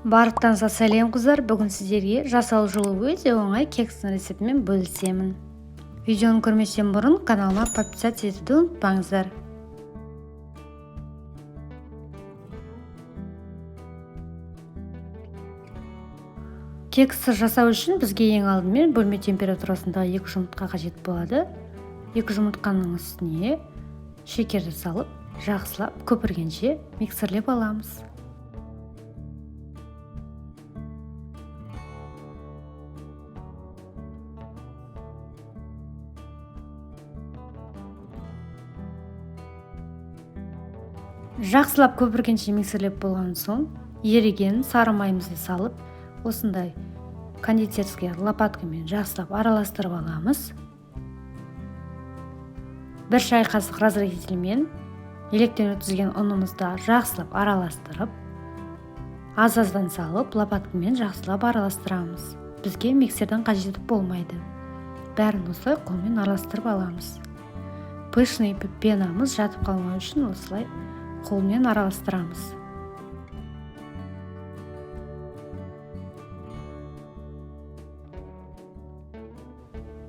Барлықтарыңызға сәлем қыздар. Бүгін сіздерге жасау жолы өте оңай кекстің рецептімен бөлісемін. Видеоны көрместен бұрын каналыма подписаться етуді ұмытпаңыздар. Кексті жасау үшін бізге ең алдымен бөлме температурасындағы 2 жұмыртқа қажет болады. 2 жұмыртқаның үстіне шекерді салып, жақсылап көпіргенше миксерлеп аламыз. Жақсылап көпіргенше миксерлеп болған соң, еріген сары майымызды салып, осындай кондитерский лопаткамен жақсылап араластырып аламыз. 1 шай қасық разрыхителмен електен өткізген ұнымызды жақсылап араластырып, аз-аздан салып, лопаткамен жақсылап араластырамыз. Бізге миксердің қажеті болмайды. Бәрін осылай қолмен араластырып аламыз. Пышный пенамыз жатып қалмау үшін осылай қолмен араластырамыз.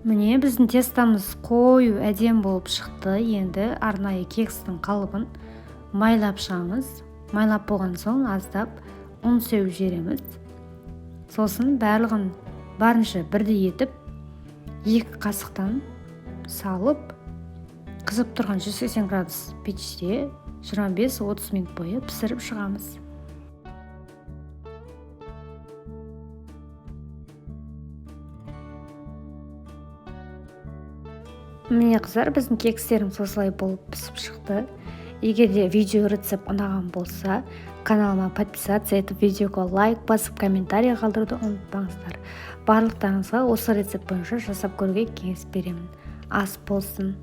Міне біздің тестамыз қою әдем болып шықты. Енді арнайы кекстің қалыбын майлап шығамыз. Майлап болған соң аздап ұн сеуіп жібереміз. Сосын барлығын барынша бірдей етіп 2 қасықтан салып, қызып тұрған 180 градус пеште 25-30 минут бойы пісіріп шығамыз. Міне қыздар, біздің кекстеріміз осылай болып пісіп шықты. Егер де видео рецепт ұнаған болса, каналыма подписаться етіп, видеоға лайк басып, комментарий қалдыруды ұмытпаңыздар. Барлықтарыңызға осы рецепт бойынша жасап көруге кеңес беремін. Ас болсын!